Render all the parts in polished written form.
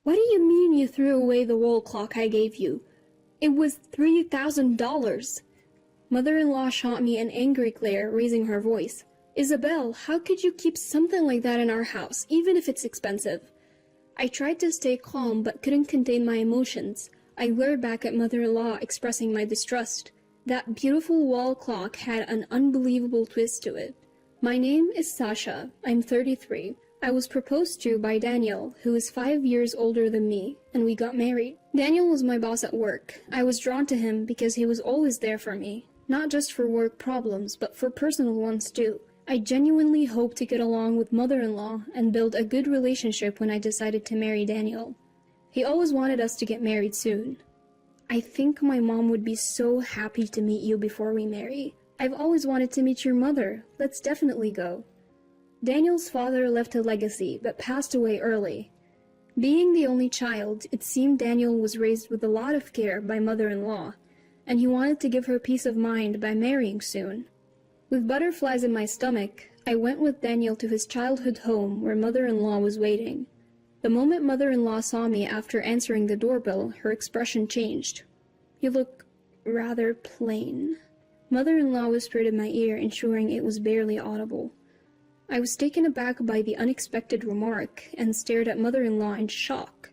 What do you mean you threw away the wall clock I gave you? It was $3,000. Mother-in-law shot me an angry glare, raising her voice. Isabel, how could you keep something like that in our house, even if it's expensive? I tried to stay calm, but couldn't contain my emotions. I glared back at mother-in-law, expressing my distrust. That beautiful wall clock had an unbelievable twist to it. My name is Sasha. I'm 33. I was proposed to by Daniel, who is 5 years older than me, and we got married. Daniel was my boss at work. I was drawn to him because he was always there for me, not just for work problems, but for personal ones too. I genuinely hoped to get along with mother-in-law and build a good relationship when I decided to marry Daniel. He always wanted us to get married soon. I think my mom would be so happy to meet you before we marry. I've always wanted to meet your mother. Let's definitely go. Daniel's father left a legacy, but passed away early. Being the only child, it seemed Daniel was raised with a lot of care by mother-in-law, and he wanted to give her peace of mind by marrying soon. With butterflies in my stomach, I went with Daniel to his childhood home where mother-in-law was waiting. The moment mother-in-law saw me after answering the doorbell, her expression changed. You look rather plain. Mother-in-law whispered in my ear, ensuring it was barely audible. I was taken aback by the unexpected remark and stared at mother-in-law in shock.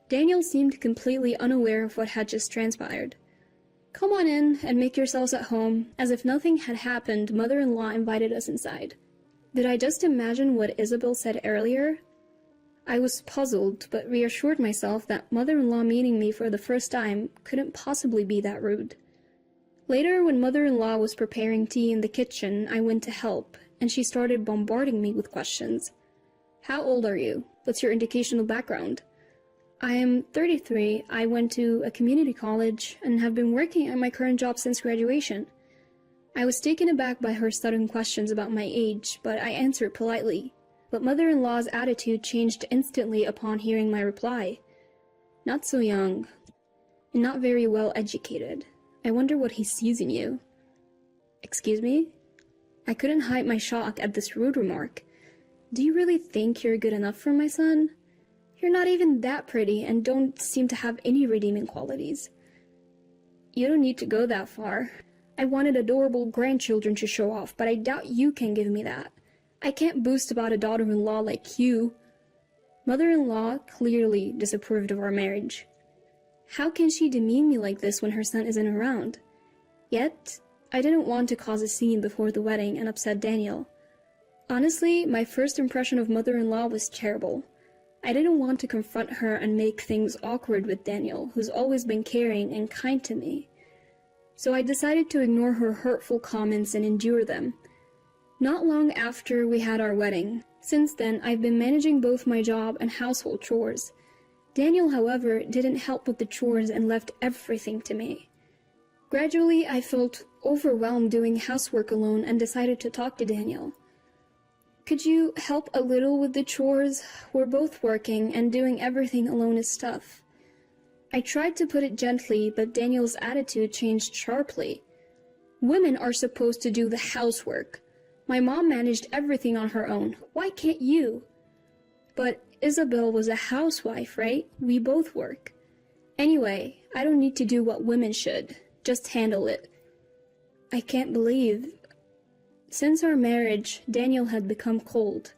Daniel seemed completely unaware of what had just transpired. Come on in and make yourselves at home. As if nothing had happened, mother-in-law invited us inside. Did I just imagine what Isabel said earlier? I was puzzled, but reassured myself that mother-in-law meeting me for the first time couldn't possibly be that rude. Later, when mother-in-law was preparing tea in the kitchen, I went to help, and she started bombarding me with questions. How old are you? What's your educational background? I am 33. I went to a community college and have been working at my current job since graduation. I was taken aback by her sudden questions about my age, but I answered politely. But mother-in-law's attitude changed instantly upon hearing my reply. Not so young, and not very well educated. I wonder what he sees in you. Excuse me? I couldn't hide my shock at this rude remark. Do you really think you're good enough for my son? You're not even that pretty and don't seem to have any redeeming qualities. You don't need to go that far. I wanted adorable grandchildren to show off, but I doubt you can give me that. I can't boast about a daughter-in-law like you. Mother-in-law clearly disapproved of our marriage. How can she demean me like this when her son isn't around? Yet, I didn't want to cause a scene before the wedding and upset Daniel. Honestly, my first impression of mother-in-law was terrible. I didn't want to confront her and make things awkward with Daniel, who's always been caring and kind to me. So I decided to ignore her hurtful comments and endure them. Not long after we had our wedding. Since then, I've been managing both my job and household chores. Daniel, however, didn't help with the chores and left everything to me. Gradually, I felt overwhelmed doing housework alone and decided to talk to Daniel. Could you help a little with the chores? We're both working and doing everything alone is tough. I tried to put it gently, but Daniel's attitude changed sharply. Women are supposed to do the housework. My mom managed everything on her own. Why can't you? But Isabel was a housewife, right? We both work. Anyway, I don't need to do what women should. Just handle it. I can't believe... Since our marriage, Daniel had become cold.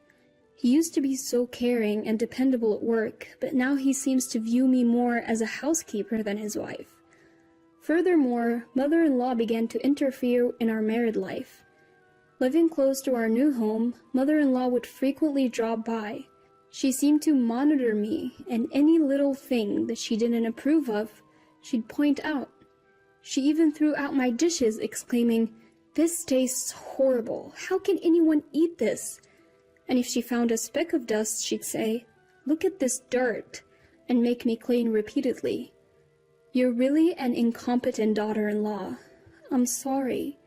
He used to be so caring and dependable at work, but now he seems to view me more as a housekeeper than his wife. Furthermore, mother-in-law began to interfere in our married life. Living close to our new home, mother-in-law would frequently drop by. She seemed to monitor me, and any little thing that she didn't approve of, she'd point out. She even threw out my dishes, exclaiming, "This tastes horrible. How can anyone eat this?" And if she found a speck of dust, she'd say, "Look at this dirt," and make me clean repeatedly. You're really an incompetent daughter-in-law. I'm sorry.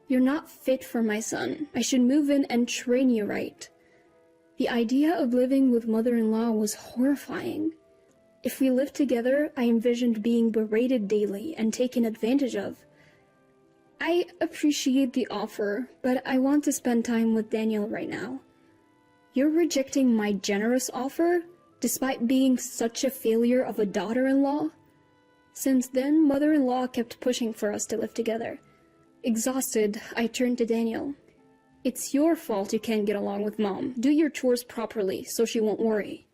You're not fit for my son. I should move in and train you right. The idea of living with mother-in-law was horrifying. If we lived together, I envisioned being berated daily and taken advantage of. I appreciate the offer, but I want to spend time with Daniel right now. You're rejecting my generous offer? despite being such a failure of a daughter-in-law. Since then, mother-in-law kept pushing for us to live together. Exhausted, I turned to Daniel. It's your fault you can't get along with Mom. Do your chores properly so she won't worry.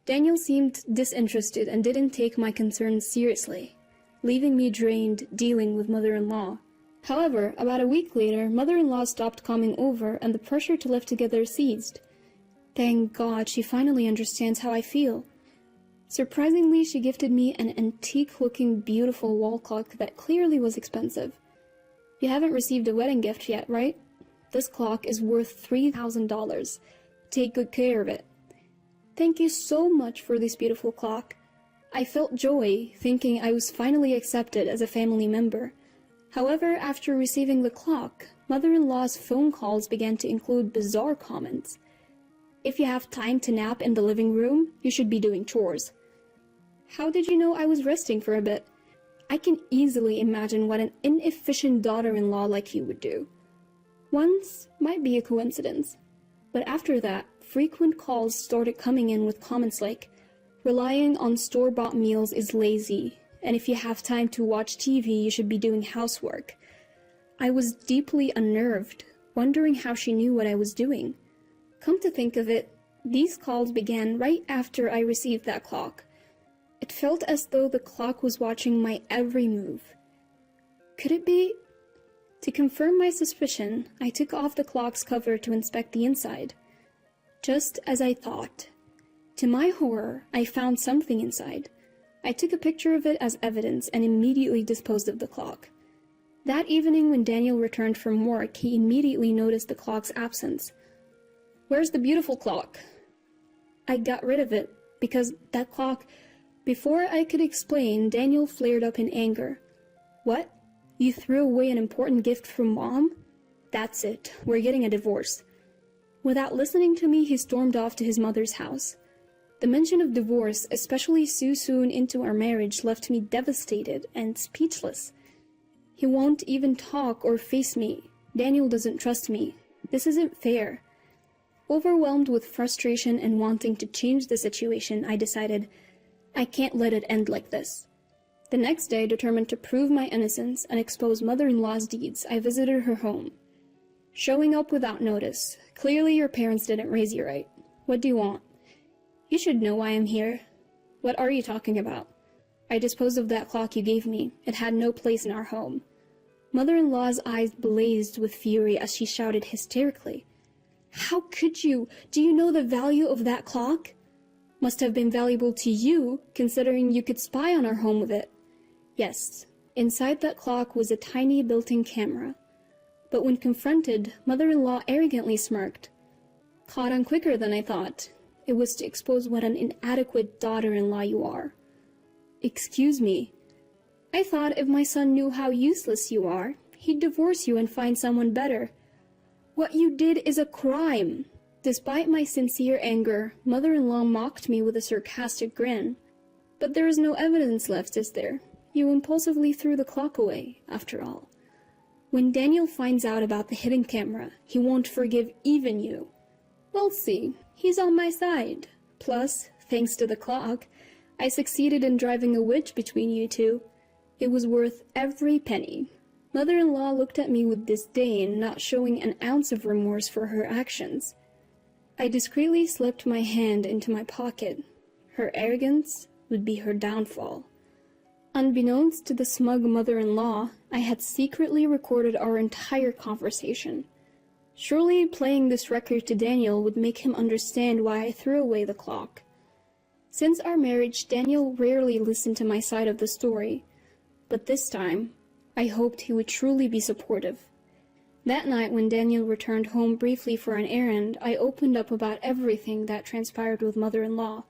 Daniel seemed disinterested and didn't take my concerns seriously, leaving me drained dealing with mother-in-law. However, about a week later, mother-in-law stopped coming over and the pressure to live together ceased. Thank God she finally understands how I feel. Surprisingly, she gifted me an antique-looking beautiful wall clock that clearly was expensive. You haven't received a wedding gift yet, right? This clock is worth $3,000. Take good care of it. Thank you so much for this beautiful clock. I felt joy, thinking I was finally accepted as a family member. However, after receiving the clock, mother-in-law's phone calls began to include bizarre comments. If you have time to nap in the living room, you should be doing chores. How did you know I was resting for a bit? I can easily imagine what an inefficient daughter-in-law like you would do. Once might be a coincidence, but after that, frequent calls started coming in with comments like, relying on store-bought meals is lazy, and if you have time to watch TV, you should be doing housework. I was deeply unnerved, wondering how she knew what I was doing. Come to think of it, these calls began right after I received that clock. It felt as though the clock was watching my every move. Could it be? To confirm my suspicion, I took off the clock's cover to inspect the inside. Just as I thought. To my horror, I found something inside. I took a picture of it as evidence and immediately disposed of the clock. That evening when Daniel returned from work, he immediately noticed the clock's absence. Where's the beautiful clock? I got rid of it, because that clock... Before I could explain, Daniel flared up in anger. What? You threw away an important gift from Mom? That's it. We're getting a divorce. Without listening to me, he stormed off to his mother's house. The mention of divorce, especially so soon into our marriage, left me devastated and speechless. He won't even talk or face me. Daniel doesn't trust me. This isn't fair. Overwhelmed with frustration and wanting to change the situation, I decided, I can't let it end like this. The next day, determined to prove my innocence and expose mother-in-law's deeds, I visited her home. Showing up without notice. Clearly your parents didn't raise you right. What do you want? You should know why I'm here. What are you talking about? I disposed of that clock you gave me. It had no place in our home. Mother-in-law's eyes blazed with fury as she shouted hysterically. How could you? Do you know the value of that clock? Must have been valuable to you, considering you could spy on our home with it. Yes, inside that clock was a tiny built-in camera. But when confronted, mother-in-law arrogantly smirked. Caught on quicker than I thought. It was to expose what an inadequate daughter-in-law you are. Excuse me. I thought if my son knew how useless you are, he'd divorce you and find someone better. What you did is a crime. Despite my sincere anger, mother-in-law mocked me with a sarcastic grin. But there is no evidence left, is there? You impulsively threw the clock away, after all. When Daniel finds out about the hidden camera, he won't forgive even you. We'll see. He's on my side. Plus, thanks to the clock, I succeeded in driving a wedge between you two. It was worth every penny. Mother-in-law looked at me with disdain, not showing an ounce of remorse for her actions. I discreetly slipped my hand into my pocket. Her arrogance would be her downfall. Unbeknownst to the smug mother-in-law, I had secretly recorded our entire conversation. Surely playing this record to Daniel would make him understand why I threw away the clock. Since our marriage, Daniel rarely listened to my side of the story, but this time, I hoped he would truly be supportive. That night, when Daniel returned home briefly for an errand, I opened up about everything that transpired with mother-in-law.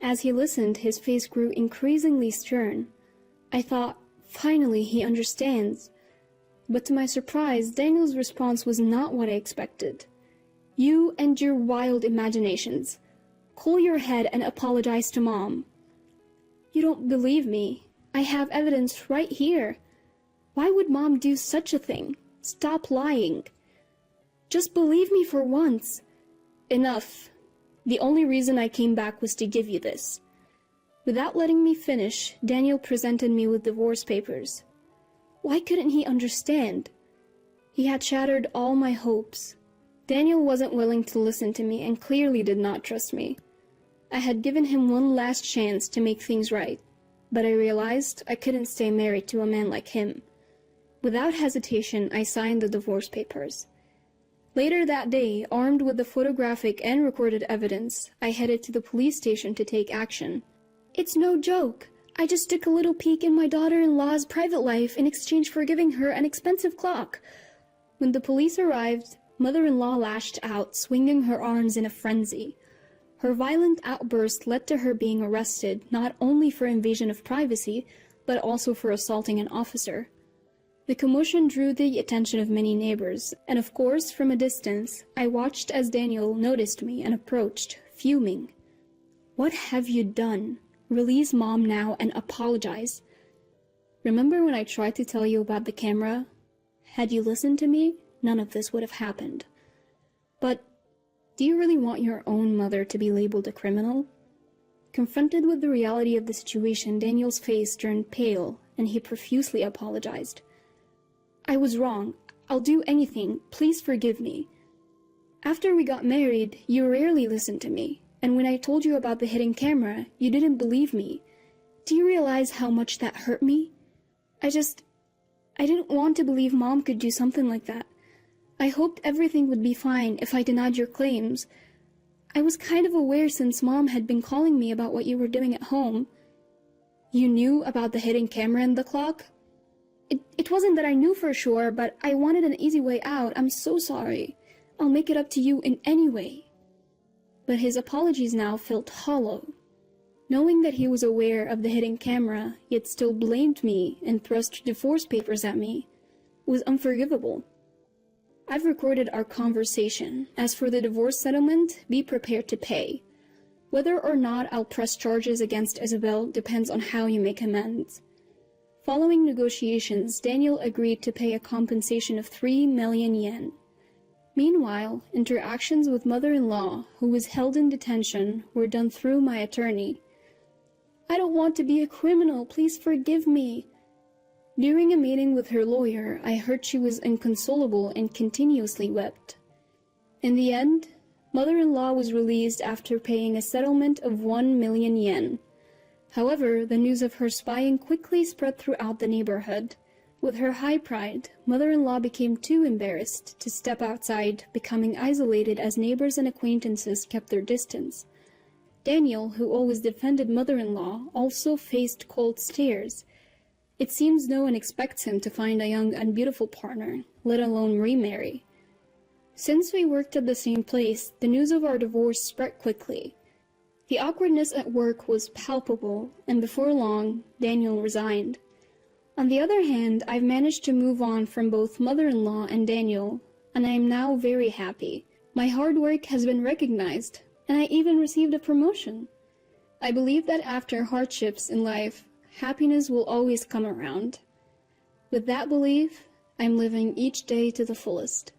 As he listened, his face grew increasingly stern. I thought, finally he understands. But to my surprise, Daniel's response was not what I expected. You and your wild imaginations. Cool your head and apologize to Mom. You don't believe me. I have evidence right here. Why would Mom do such a thing? Stop lying. Just believe me for once. Enough. The only reason I came back was to give you this." Without letting me finish, Daniel presented me with divorce papers. Why couldn't he understand? He had shattered all my hopes. Daniel wasn't willing to listen to me and clearly did not trust me. I had given him one last chance to make things right, but I realized I couldn't stay married to a man like him. Without hesitation, I signed the divorce papers. Later that day, armed with the photographic and recorded evidence, I headed to the police station to take action. "It's no joke. I just took a little peek in my daughter-in-law's private life in exchange for giving her an expensive clock." When the police arrived, mother-in-law lashed out, swinging her arms in a frenzy. Her violent outburst led to her being arrested not only for invasion of privacy, but also for assaulting an officer. The commotion drew the attention of many neighbors, and of course, from a distance, I watched as Daniel noticed me and approached, fuming. "What have you done? Release Mom now and apologize." Remember when I tried to tell you about the camera? Had you listened to me, none of this would have happened. But do you really want your own mother to be labeled a criminal? Confronted with the reality of the situation, Daniel's face turned pale, and he profusely apologized. "I was wrong. I'll do anything. Please forgive me. After we got married, you rarely listened to me, and when I told you about the hidden camera, you didn't believe me. Do you realize how much that hurt me? I didn't want to believe Mom could do something like that. I hoped everything would be fine if I denied your claims. I was kind of aware since Mom had been calling me about what you were doing at home." "You knew about the hidden camera and the clock?" It wasn't that I knew for sure, but I wanted an easy way out. I'm so sorry. I'll make it up to you in any way." But his apologies now felt hollow. Knowing that he was aware of the hidden camera, yet still blamed me and thrust divorce papers at me, was unforgivable. "I've recorded our conversation. As for the divorce settlement, be prepared to pay. Whether or not I'll press charges against Isabel depends on how you make amends." Following negotiations, Daniel agreed to pay a compensation of 3 million yen. Meanwhile, interactions with mother-in-law, who was held in detention, were done through my attorney. "I don't want to be a criminal. Please forgive me." During a meeting with her lawyer, I heard she was inconsolable and continuously wept. In the end, mother-in-law was released after paying a settlement of 1 million yen. However, the news of her spying quickly spread throughout the neighborhood. With her high pride, mother-in-law became too embarrassed to step outside, becoming isolated as neighbors and acquaintances kept their distance. Daniel, who always defended mother-in-law, also faced cold stares. It seems no one expects him to find a young and beautiful partner, let alone remarry. Since we worked at the same place, the news of our divorce spread quickly. The awkwardness at work was palpable, and before long, Daniel resigned. On the other hand, I've managed to move on from both mother-in-law and Daniel, and I am now very happy. My hard work has been recognized, and I even received a promotion. I believe that after hardships in life, happiness will always come around. With that belief, I'm living each day to the fullest.